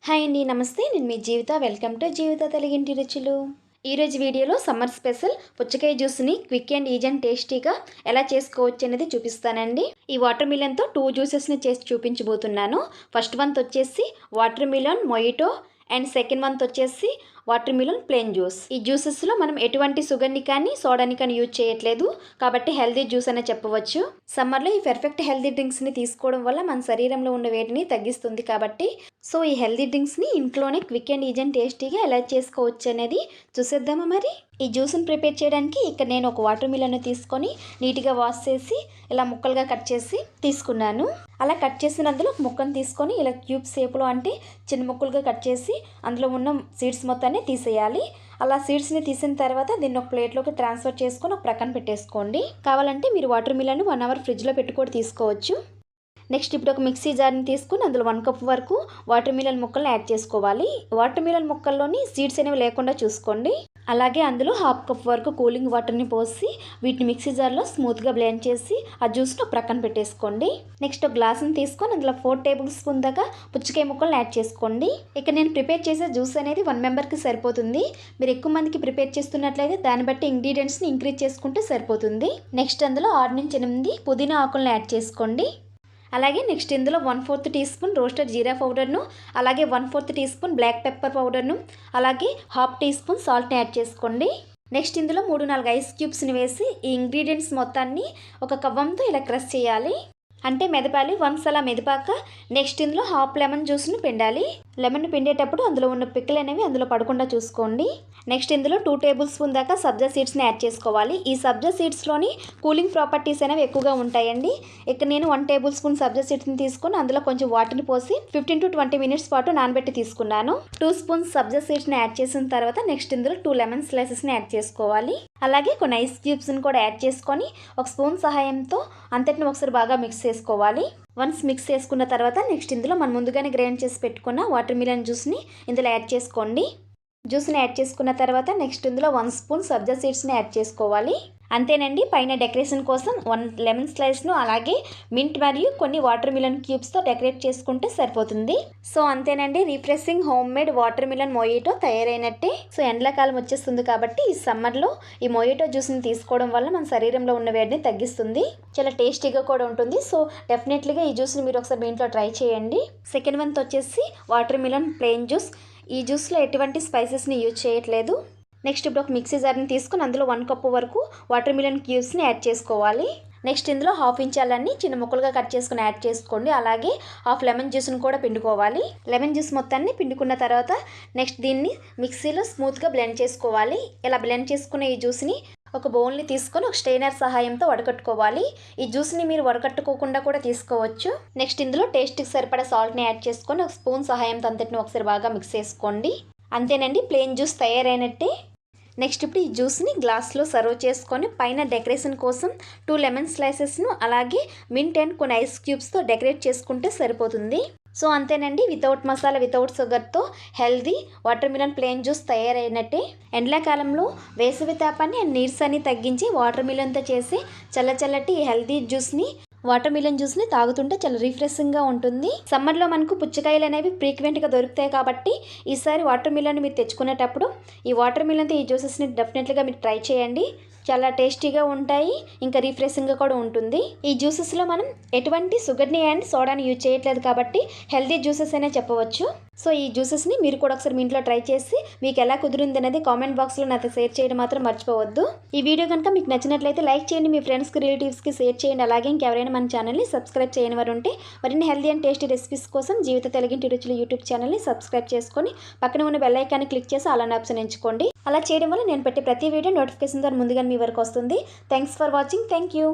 Hi అండి, నమస్తే. నేను మీ జీవిత. వెల్కమ్ టు జీవిత తెలుగింటి రుచులు. ఈరోజు వీడియోలో సమ్మర్ స్పెషల్ పుచ్చకాయ జ్యూస్ని క్విక్ అండ్ ఈజీ అండ్ టేస్టీగా ఎలా చేసుకోవచ్చు అనేది చూపిస్తానండి. ఈ వాటర్ మిలన్తో 2 జ్యూసెస్ని చేసి చూపించబోతున్నాను. ఫస్ట్ వన్ వచ్చేసి watermelon mojito and second one వచ్చేసి వాటర్ మిలన్ ప్లెయిన్ జ్యూస్. ఈ జ్యూసెస్లో మనం ఎటువంటి షుగర్ని కానీ సోడాని కానీ యూజ్ చేయట్లేదు, కాబట్టి హెల్దీ జ్యూస్ అనే చెప్పవచ్చు. సమ్మర్లో ఈ పర్ఫెక్ట్ హెల్దీ డ్రింక్స్ని తీసుకోవడం వల్ల మన శరీరంలో ఉన్న వేడిని తగ్గిస్తుంది. కాబట్టి ఈ హెల్దీ డ్రింక్స్ని ఇంట్లోనే క్విక్ అండ్ ఈజీ అండ్ టేస్టీగా ఎలా చేసుకోవచ్చు అనేది చూసేద్దామా. మరి ఈ జ్యూస్ని ప్రిపేర్ చేయడానికి ఇక్కడ నేను ఒక వాటర్ మిలన్ తీసుకొని నీట్గా వాష్ చేసి ఇలా ముక్కలుగా కట్ చేసి తీసుకున్నాను. అలా కట్ చేసిన అందులో ఒక ముక్కను తీసుకొని ఇలా క్యూబ్ షేప్లో అంటే చిన్న ముక్కలుగా కట్ చేసి అందులో ఉన్న సీడ్స్ మొత్తాన్ని తీసేయాలి. అలా సీడ్స్ని తీసిన తర్వాత దీన్ని ఒక ప్లేట్లోకి ట్రాన్స్ఫర్ చేసుకొని ఒక ప్రక్కన పెట్టేసుకోండి. కావాలంటే మీరు వాటర్ మిలన్ 1 అవర్ ఫ్రిడ్జ్లో పెట్టుకొని తీసుకోవచ్చు. నెక్స్ట్ ఇప్పుడు ఒక మిక్సీ జార్ని తీసుకుని అందులో 1 కప్ వరకు వాటర్ మిలన్ ముక్కలను యాడ్ చేసుకోవాలి. వాటర్ మిలన్ ముక్కల్లోని సీడ్స్ అనేవి లేకుండా చూసుకోండి. అలాగే అందులో 1/2 కప్ వరకు కూలింగ్ వాటర్ని పోసి వీటిని మిక్సీ జార్లో స్మూత్గా బ్లెండ్ చేసి ఆ జ్యూస్ను ప్రక్కన పెట్టేసుకోండి. నెక్స్ట్ ఒక గ్లాస్ని తీసుకొని అందులో 4 టేబుల్ స్పూన్ దాకా పుచ్చకాయ ముక్కలను యాడ్ చేసుకోండి. ఇక్కడ నేను ప్రిపేర్ చేసే జ్యూస్ అనేది 1 మెంబర్కి సరిపోతుంది. మీరు ఎక్కువ మందికి ప్రిపేర్ చేస్తున్నట్లయితే దాన్ని బట్టి ఇంగ్రీడియంట్స్ని ఇంక్రీజ్ చేసుకుంటే సరిపోతుంది. నెక్స్ట్ అందులో 6 నుంచి 8 పుదీనా ఆకులను యాడ్ చేసుకోండి. అలాగే నెక్స్ట్ ఇందులో 1/4 టీ స్పూన్ రోస్టెడ్ జీరా పౌడర్ను, అలాగే 1/4 టీ స్పూన్ బ్లాక్ పెప్పర్ పౌడర్ను, అలాగే 1/2 టీ స్పూన్ సాల్ట్ని యాడ్ చేసుకోండి. నెక్స్ట్ ఇందులో 3-4 ఐస్ క్యూబ్స్ని వేసి ఈ ఇంగ్రీడియంట్స్ మొత్తాన్ని ఒక కవ్వంతో ఇలా క్రష్ చేయాలి. అంటే మెదపాలి. వన్స్ అలా మెదపాక నెక్స్ట్ ఇందులో 1/2 లెమన్ జ్యూస్ను పిండాలి. లెమన్ పిండేటప్పుడు అందులో ఉన్న పిక్కలు అనేవి అందులో పడకుండా చూసుకోండి. నెక్స్ట్ ఇందులో 2 టేబుల్ స్పూన్ దాకా సబ్జా సీడ్స్ని యాడ్ చేసుకోవాలి. ఈ సబ్జా సీడ్స్లోని కూలింగ్ ప్రాపర్టీస్ అనేవి ఎక్కువగా ఉంటాయండి. ఇక్కడ నేను 1 టేబుల్ స్పూన్ సబ్జా సీడ్స్ని తీసుకొని అందులో కొంచెం వాటర్ని పోసి 15 to 20 మినిట్స్ పాటు నానబెట్టి తీసుకున్నాను. 2 స్పూన్స్ సబ్జా సీడ్స్ని యాడ్ చేసిన తర్వాత నెక్స్ట్ ఇందులో 2 లెమన్ స్లైసెస్ని యాడ్ చేసుకోవాలి. అలాగే కొన్ని ఐస్ క్యూబ్స్ని కూడా యాడ్ చేసుకొని ఒక స్పూన్ సహాయంతో అంతటిని ఒకసారి బాగా మిక్స్ చేసుకోవాలి. వన్స్ మిక్స్ చేసుకున్న తర్వాత నెక్స్ట్ ఇందులో మనం ముందుగానే గ్రైండ్ చేసి పెట్టుకున్న వాటర్ మిలన్ జ్యూస్ని ఇందులో యాడ్ చేసుకోండి. జ్యూస్ని యాడ్ చేసుకున్న తర్వాత నెక్స్ట్ ఇందులో 1 స్పూన్ సబ్జా సీడ్స్ని యాడ్ చేసుకోవాలి. అంతేనండి. పైన డెకరేషన్ కోసం 1 లెమన్ స్లైస్ను అలాగే మింట్ మరియు కొన్ని వాటర్ మిలన్ క్యూబ్స్తో డెకరేట్ చేసుకుంటే సరిపోతుంది. అంతేనండి. Refreshing homemade watermelon mojito తయారైనట్టే. ఎండాకాలం వచ్చేస్తుంది కాబట్టి ఈ సమ్మర్లో ఈ మొయిటో జ్యూస్ని తీసుకోవడం వల్ల మన శరీరంలో ఉన్న వేడిని తగ్గిస్తుంది. చాలా టేస్టీగా కూడా ఉంటుంది. డెఫినెట్లీగా ఈ జ్యూస్ని మీరు ఒకసారి మీ ఇంట్లో ట్రై చేయండి. సెకండ్ వన్ వచ్చేసి వాటర్ మిలన్ ప్లెయిన్ జ్యూస్. ఈ జ్యూస్లో ఎటువంటి స్పైసెస్ని యూజ్ చేయట్లేదు. నెక్స్ట్ ఇప్పుడు ఒక మిక్సీ జార్ని తీసుకుని అందులో 1 కప్పు వరకు వాటర్ మిలన్ క్యూబ్స్ని యాడ్ చేసుకోవాలి. నెక్స్ట్ ఇందులో 1/2 ఇంచ్ అల్లాన్ని చిన్న ముక్కలుగా కట్ చేసుకుని యాడ్ చేసుకోండి. అలాగే 1/2 లెమన్ జ్యూస్ని కూడా పిండుకోవాలి. లెమన్ జ్యూస్ మొత్తాన్ని పిండుకున్న తర్వాత నెక్స్ట్ దీన్ని మిక్సీలో స్మూత్గా బ్లెండ్ చేసుకోవాలి. ఇలా బ్లెండ్ చేసుకున్న ఈ జ్యూస్ని ఒక బౌల్ని తీసుకొని ఒక స్ట్రైనర్ సహాయంతో వడకట్టుకోవాలి. ఈ జ్యూస్ని మీరు వడకట్టుకోకుండా కూడా తీసుకోవచ్చు. నెక్స్ట్ ఇందులో టేస్ట్కి సరిపడా సాల్ట్ని యాడ్ చేసుకొని ఒక స్పూన్ సహాయంతో అంతటిని ఒకసారి బాగా మిక్స్ చేసుకోండి. అంతేనండి, ప్లెయిన్ జ్యూస్ తయారైనట్టే. నెక్స్ట్ ఇప్పుడు ఈ జ్యూస్ని గ్లాస్లో సర్వ్ చేసుకొని పైన డెకరేషన్ కోసం 2 లెమన్ స్లైసెస్ను అలాగే మింట్ అండ్ కొన్ని ఐస్ క్యూబ్స్తో డెకరేట్ చేసుకుంటే సరిపోతుంది. అంతేనండి. వితౌట్ మసాలా వితౌట్ షుగర్తో healthy watermelon plain juice తయారైనట్టే. ఎండాకాలంలో వేసవి తాపాన్ని అండ్ నీరసాన్ని తగ్గించి వాటర్ మిలన్తో చేసే చల్లటి హెల్దీ వాటర్ మిలన్ జ్యూస్ని తాగుతుంటే చాలా రిఫ్రెషింగ్గా ఉంటుంది. సమ్మర్లో మనకు పుచ్చకాయలు అనేవి ఫ్రీక్వెంట్గా దొరుకుతాయి కాబట్టి ఈసారి వాటర్ మిలన్ మీరు తెచ్చుకునేటప్పుడు ఈ వాటర్ మిలన్తో ఈ జ్యూసెస్ని డెఫినెట్లీగా మీరు ట్రై చేయండి. చాలా టేస్టీగా ఉంటాయి, ఇంకా రిఫ్రెషింగ్గా కూడా ఉంటుంది. ఈ జ్యూసెస్లో మనం ఎటువంటి షుగర్ని అండ్ సోడాని యూజ్ చేయట్లేదు కాబట్టి హెల్దీ జ్యూసెస్ అనే చెప్పవచ్చు. ఈ జ్యూసెస్ని మీరు కూడా ఒకసారి మీ ఇంట్లో ట్రై చేసి మీకు ఎలా కుదిరింది అనేది కామెంట్ బాక్స్లో నాతో షేర్ చేయడం మాత్రం మర్చిపోవద్దు. ఈ వీడియో కనుక మీకు నచ్చినట్లయితే లైక్ చేయండి, మీ ఫ్రెండ్స్కి రిలేటివ్స్కి షేర్ చేయండి. అలాగే ఇంకెవరైనా మన ఛానల్ని సబ్స్క్రైబ్ చేయని వారు ఉంటే మరిన్ని హెల్దీ అండ్ టేస్టీ రెసిపీస్ కోసం జీవిత తెలుగింటి రుచులు యూట్యూబ్ ఛానల్ని సబ్స్క్రైబ్ చేసుకొని పక్కన ఉన్న బెల్ ఐకాన్ని క్లిక్ చేసి అలానే ఆప్షన్ ఎంచుకోండి. అలా చేయడం వల్ల నేను పెట్టే ప్రతి వీడియో నోటిఫికేషన్ ద్వారా ముందుగా మీ వరకు వస్తుంది. Thanks for watching. Thank you.